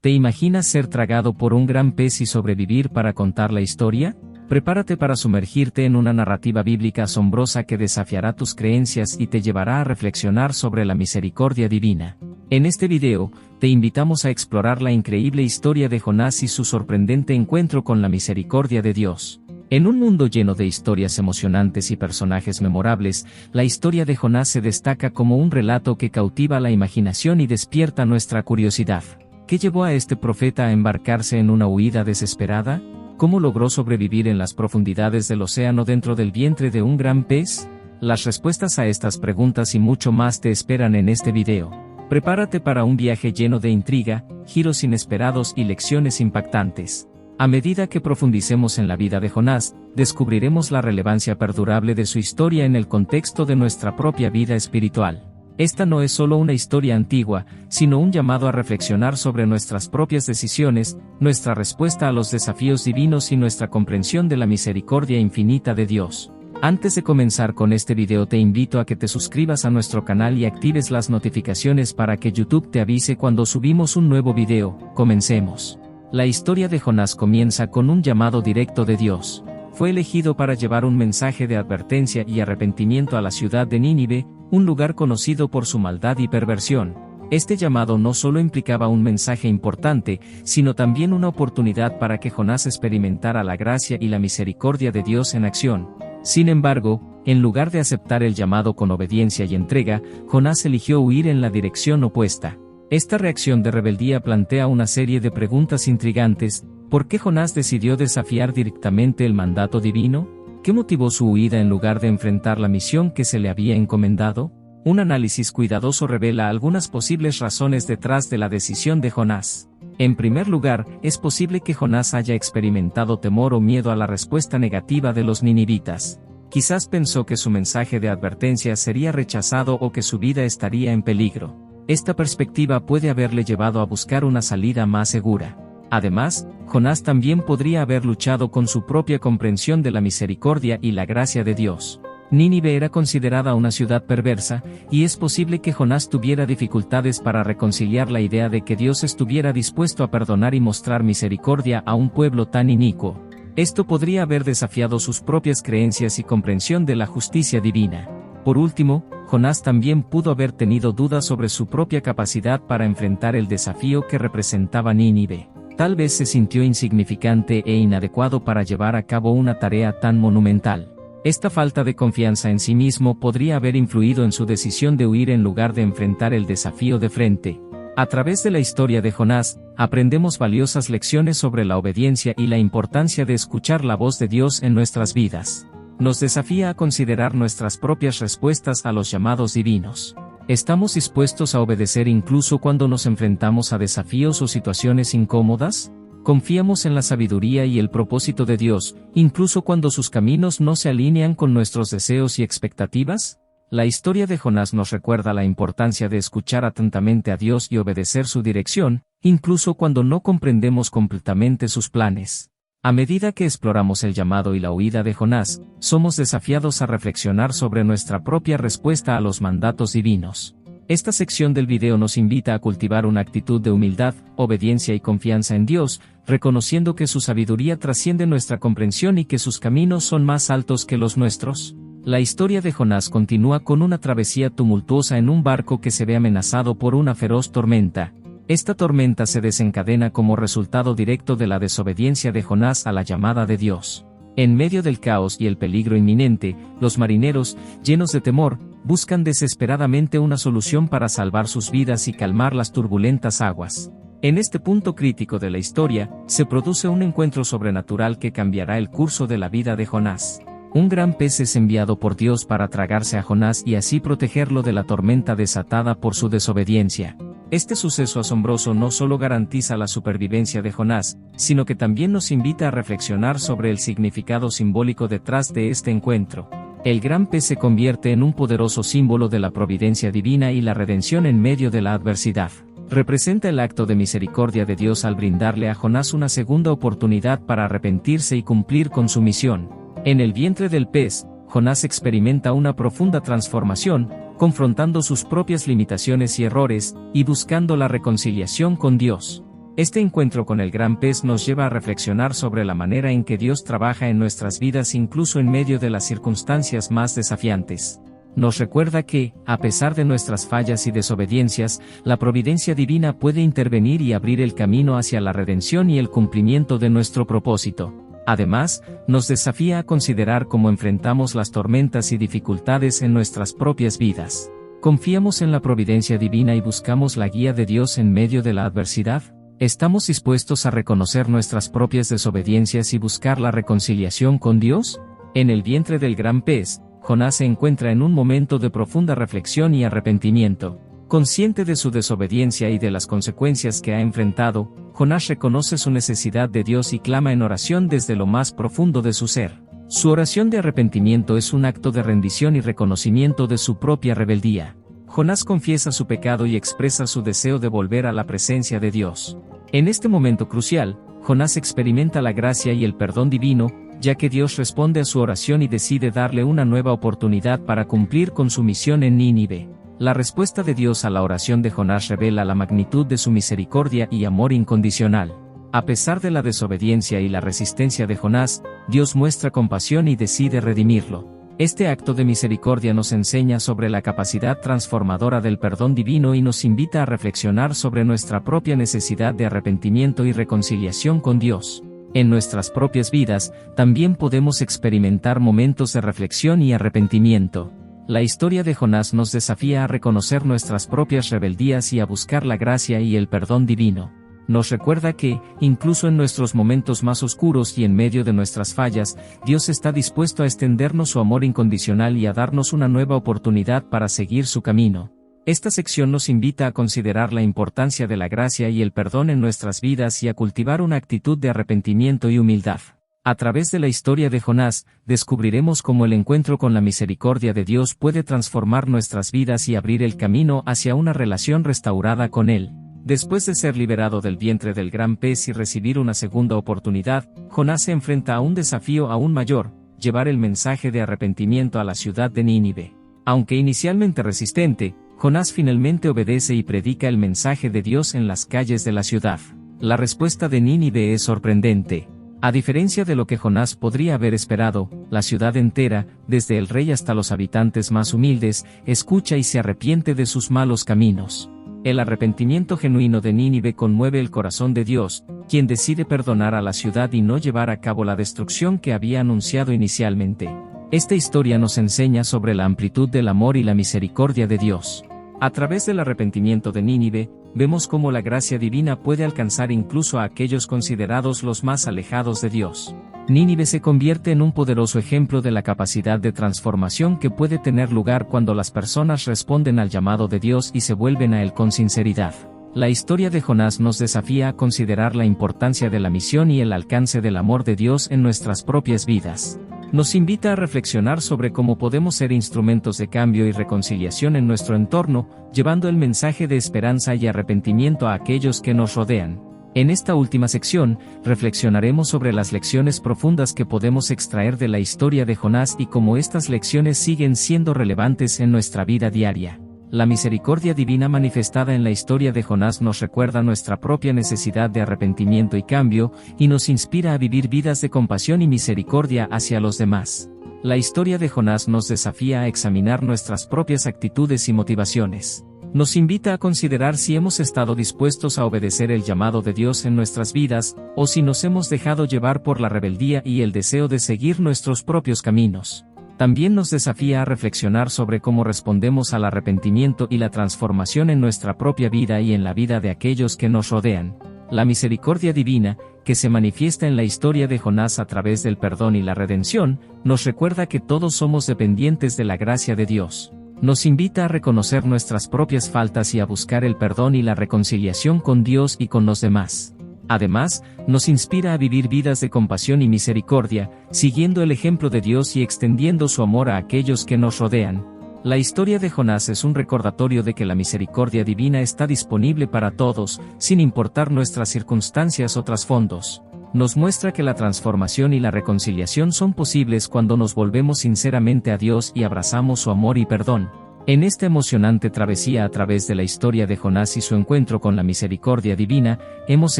¿Te imaginas ser tragado por un gran pez y sobrevivir para contar la historia? Prepárate para sumergirte en una narrativa bíblica asombrosa que desafiará tus creencias y te llevará a reflexionar sobre la misericordia divina. En este video, te invitamos a explorar la increíble historia de Jonás y su sorprendente encuentro con la misericordia de Dios. En un mundo lleno de historias emocionantes y personajes memorables, la historia de Jonás se destaca como un relato que cautiva la imaginación y despierta nuestra curiosidad. ¿Qué llevó a este profeta a embarcarse en una huida desesperada? ¿Cómo logró sobrevivir en las profundidades del océano dentro del vientre de un gran pez? Las respuestas a estas preguntas y mucho más te esperan en este video. Prepárate para un viaje lleno de intriga, giros inesperados y lecciones impactantes. A medida que profundicemos en la vida de Jonás, descubriremos la relevancia perdurable de su historia en el contexto de nuestra propia vida espiritual. Esta no es solo una historia antigua, sino un llamado a reflexionar sobre nuestras propias decisiones, nuestra respuesta a los desafíos divinos y nuestra comprensión de la misericordia infinita de Dios. Antes de comenzar con este video te invito a que te suscribas a nuestro canal y actives las notificaciones para que YouTube te avise cuando subimos un nuevo video. Comencemos. La historia de Jonás comienza con un llamado directo de Dios. Fue elegido para llevar un mensaje de advertencia y arrepentimiento a la ciudad de Nínive, un lugar conocido por su maldad y perversión. Este llamado no solo implicaba un mensaje importante, sino también una oportunidad para que Jonás experimentara la gracia y la misericordia de Dios en acción. Sin embargo, en lugar de aceptar el llamado con obediencia y entrega, Jonás eligió huir en la dirección opuesta. Esta reacción de rebeldía plantea una serie de preguntas intrigantes. ¿Por qué Jonás decidió desafiar directamente el mandato divino? ¿Qué motivó su huida en lugar de enfrentar la misión que se le había encomendado? Un análisis cuidadoso revela algunas posibles razones detrás de la decisión de Jonás. En primer lugar, es posible que Jonás haya experimentado temor o miedo a la respuesta negativa de los ninivitas. Quizás pensó que su mensaje de advertencia sería rechazado o que su vida estaría en peligro. Esta perspectiva puede haberle llevado a buscar una salida más segura. Además, Jonás también podría haber luchado con su propia comprensión de la misericordia y la gracia de Dios. Nínive era considerada una ciudad perversa, y es posible que Jonás tuviera dificultades para reconciliar la idea de que Dios estuviera dispuesto a perdonar y mostrar misericordia a un pueblo tan inicuo. Esto podría haber desafiado sus propias creencias y comprensión de la justicia divina. Por último, Jonás también pudo haber tenido dudas sobre su propia capacidad para enfrentar el desafío que representaba Nínive. Tal vez se sintió insignificante e inadecuado para llevar a cabo una tarea tan monumental. Esta falta de confianza en sí mismo podría haber influido en su decisión de huir en lugar de enfrentar el desafío de frente. A través de la historia de Jonás, aprendemos valiosas lecciones sobre la obediencia y la importancia de escuchar la voz de Dios en nuestras vidas. Nos desafía a considerar nuestras propias respuestas a los llamados divinos. ¿Estamos dispuestos a obedecer incluso cuando nos enfrentamos a desafíos o situaciones incómodas? ¿Confiamos en la sabiduría y el propósito de Dios, incluso cuando sus caminos no se alinean con nuestros deseos y expectativas? La historia de Jonás nos recuerda la importancia de escuchar atentamente a Dios y obedecer su dirección, incluso cuando no comprendemos completamente sus planes. A medida que exploramos el llamado y la huida de Jonás, somos desafiados a reflexionar sobre nuestra propia respuesta a los mandatos divinos. Esta sección del video nos invita a cultivar una actitud de humildad, obediencia y confianza en Dios, reconociendo que su sabiduría trasciende nuestra comprensión y que sus caminos son más altos que los nuestros. La historia de Jonás continúa con una travesía tumultuosa en un barco que se ve amenazado por una feroz tormenta. Esta tormenta se desencadena como resultado directo de la desobediencia de Jonás a la llamada de Dios. En medio del caos y el peligro inminente, los marineros, llenos de temor, buscan desesperadamente una solución para salvar sus vidas y calmar las turbulentas aguas. En este punto crítico de la historia, se produce un encuentro sobrenatural que cambiará el curso de la vida de Jonás. Un gran pez es enviado por Dios para tragarse a Jonás y así protegerlo de la tormenta desatada por su desobediencia. Este suceso asombroso no solo garantiza la supervivencia de Jonás, sino que también nos invita a reflexionar sobre el significado simbólico detrás de este encuentro. El gran pez se convierte en un poderoso símbolo de la providencia divina y la redención en medio de la adversidad. Representa el acto de misericordia de Dios al brindarle a Jonás una segunda oportunidad para arrepentirse y cumplir con su misión. En el vientre del pez, Jonás experimenta una profunda transformación, confrontando sus propias limitaciones y errores, y buscando la reconciliación con Dios. Este encuentro con el gran pez nos lleva a reflexionar sobre la manera en que Dios trabaja en nuestras vidas incluso en medio de las circunstancias más desafiantes. Nos recuerda que, a pesar de nuestras fallas y desobediencias, la providencia divina puede intervenir y abrir el camino hacia la redención y el cumplimiento de nuestro propósito. Además, nos desafía a considerar cómo enfrentamos las tormentas y dificultades en nuestras propias vidas. ¿Confiamos en la providencia divina y buscamos la guía de Dios en medio de la adversidad? ¿Estamos dispuestos a reconocer nuestras propias desobediencias y buscar la reconciliación con Dios? En el vientre del gran pez, Jonás se encuentra en un momento de profunda reflexión y arrepentimiento. Consciente de su desobediencia y de las consecuencias que ha enfrentado, Jonás reconoce su necesidad de Dios y clama en oración desde lo más profundo de su ser. Su oración de arrepentimiento es un acto de rendición y reconocimiento de su propia rebeldía. Jonás confiesa su pecado y expresa su deseo de volver a la presencia de Dios. En este momento crucial, Jonás experimenta la gracia y el perdón divino, ya que Dios responde a su oración y decide darle una nueva oportunidad para cumplir con su misión en Nínive. La respuesta de Dios a la oración de Jonás revela la magnitud de su misericordia y amor incondicional. A pesar de la desobediencia y la resistencia de Jonás, Dios muestra compasión y decide redimirlo. Este acto de misericordia nos enseña sobre la capacidad transformadora del perdón divino y nos invita a reflexionar sobre nuestra propia necesidad de arrepentimiento y reconciliación con Dios. En nuestras propias vidas, también podemos experimentar momentos de reflexión y arrepentimiento. La historia de Jonás nos desafía a reconocer nuestras propias rebeldías y a buscar la gracia y el perdón divino. Nos recuerda que, incluso en nuestros momentos más oscuros y en medio de nuestras fallas, Dios está dispuesto a extendernos su amor incondicional y a darnos una nueva oportunidad para seguir su camino. Esta sección nos invita a considerar la importancia de la gracia y el perdón en nuestras vidas y a cultivar una actitud de arrepentimiento y humildad. A través de la historia de Jonás, descubriremos cómo el encuentro con la misericordia de Dios puede transformar nuestras vidas y abrir el camino hacia una relación restaurada con Él. Después de ser liberado del vientre del gran pez y recibir una segunda oportunidad, Jonás se enfrenta a un desafío aún mayor: llevar el mensaje de arrepentimiento a la ciudad de Nínive. Aunque inicialmente resistente, Jonás finalmente obedece y predica el mensaje de Dios en las calles de la ciudad. La respuesta de Nínive es sorprendente. A diferencia de lo que Jonás podría haber esperado, la ciudad entera, desde el rey hasta los habitantes más humildes, escucha y se arrepiente de sus malos caminos. El arrepentimiento genuino de Nínive conmueve el corazón de Dios, quien decide perdonar a la ciudad y no llevar a cabo la destrucción que había anunciado inicialmente. Esta historia nos enseña sobre la amplitud del amor y la misericordia de Dios. A través del arrepentimiento de Nínive, vemos cómo la gracia divina puede alcanzar incluso a aquellos considerados los más alejados de Dios. Nínive se convierte en un poderoso ejemplo de la capacidad de transformación que puede tener lugar cuando las personas responden al llamado de Dios y se vuelven a Él con sinceridad. La historia de Jonás nos desafía a considerar la importancia de la misión y el alcance del amor de Dios en nuestras propias vidas. Nos invita a reflexionar sobre cómo podemos ser instrumentos de cambio y reconciliación en nuestro entorno, llevando el mensaje de esperanza y arrepentimiento a aquellos que nos rodean. En esta última sección, reflexionaremos sobre las lecciones profundas que podemos extraer de la historia de Jonás y cómo estas lecciones siguen siendo relevantes en nuestra vida diaria. La misericordia divina manifestada en la historia de Jonás nos recuerda nuestra propia necesidad de arrepentimiento y cambio, y nos inspira a vivir vidas de compasión y misericordia hacia los demás. La historia de Jonás nos desafía a examinar nuestras propias actitudes y motivaciones. Nos invita a considerar si hemos estado dispuestos a obedecer el llamado de Dios en nuestras vidas, o si nos hemos dejado llevar por la rebeldía y el deseo de seguir nuestros propios caminos. También nos desafía a reflexionar sobre cómo respondemos al arrepentimiento y la transformación en nuestra propia vida y en la vida de aquellos que nos rodean. La misericordia divina, que se manifiesta en la historia de Jonás a través del perdón y la redención, nos recuerda que todos somos dependientes de la gracia de Dios. Nos invita a reconocer nuestras propias faltas y a buscar el perdón y la reconciliación con Dios y con los demás. Además, nos inspira a vivir vidas de compasión y misericordia, siguiendo el ejemplo de Dios y extendiendo su amor a aquellos que nos rodean. La historia de Jonás es un recordatorio de que la misericordia divina está disponible para todos, sin importar nuestras circunstancias o trasfondos. Nos muestra que la transformación y la reconciliación son posibles cuando nos volvemos sinceramente a Dios y abrazamos su amor y perdón. En esta emocionante travesía a través de la historia de Jonás y su encuentro con la misericordia divina, hemos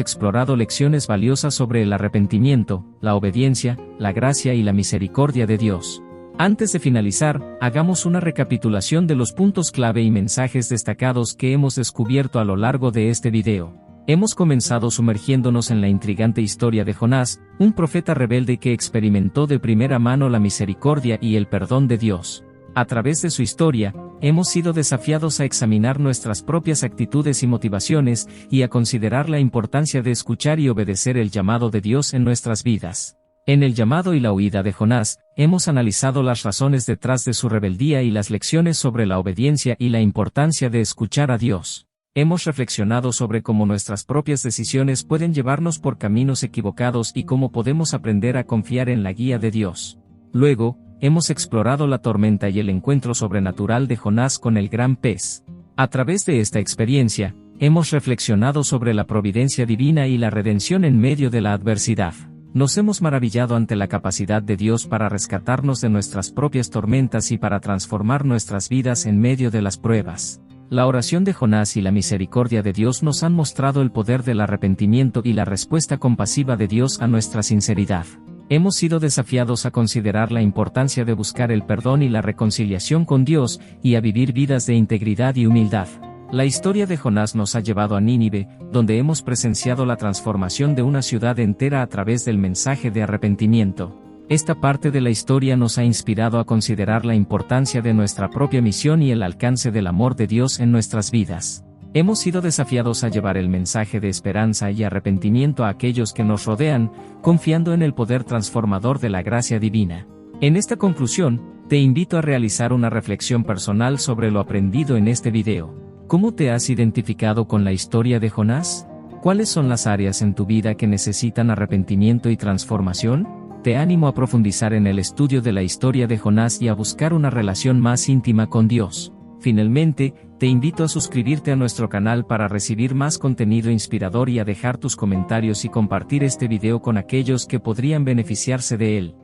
explorado lecciones valiosas sobre el arrepentimiento, la obediencia, la gracia y la misericordia de Dios. Antes de finalizar, hagamos una recapitulación de los puntos clave y mensajes destacados que hemos descubierto a lo largo de este video. Hemos comenzado sumergiéndonos en la intrigante historia de Jonás, un profeta rebelde que experimentó de primera mano la misericordia y el perdón de Dios. A través de su historia, hemos sido desafiados a examinar nuestras propias actitudes y motivaciones, y a considerar la importancia de escuchar y obedecer el llamado de Dios en nuestras vidas. En el llamado y la huida de Jonás, hemos analizado las razones detrás de su rebeldía y las lecciones sobre la obediencia y la importancia de escuchar a Dios. Hemos reflexionado sobre cómo nuestras propias decisiones pueden llevarnos por caminos equivocados y cómo podemos aprender a confiar en la guía de Dios. Luego, hemos explorado la tormenta y el encuentro sobrenatural de Jonás con el gran pez. A través de esta experiencia, hemos reflexionado sobre la providencia divina y la redención en medio de la adversidad. Nos hemos maravillado ante la capacidad de Dios para rescatarnos de nuestras propias tormentas y para transformar nuestras vidas en medio de las pruebas. La oración de Jonás y la misericordia de Dios nos han mostrado el poder del arrepentimiento y la respuesta compasiva de Dios a nuestra sinceridad. Hemos sido desafiados a considerar la importancia de buscar el perdón y la reconciliación con Dios, y a vivir vidas de integridad y humildad. La historia de Jonás nos ha llevado a Nínive, donde hemos presenciado la transformación de una ciudad entera a través del mensaje de arrepentimiento. Esta parte de la historia nos ha inspirado a considerar la importancia de nuestra propia misión y el alcance del amor de Dios en nuestras vidas. Hemos sido desafiados a llevar el mensaje de esperanza y arrepentimiento a aquellos que nos rodean, confiando en el poder transformador de la gracia divina. En esta conclusión, te invito a realizar una reflexión personal sobre lo aprendido en este video. ¿Cómo te has identificado con la historia de Jonás? ¿Cuáles son las áreas en tu vida que necesitan arrepentimiento y transformación? Te animo a profundizar en el estudio de la historia de Jonás y a buscar una relación más íntima con Dios. Finalmente, te invito a suscribirte a nuestro canal para recibir más contenido inspirador y a dejar tus comentarios y compartir este video con aquellos que podrían beneficiarse de él.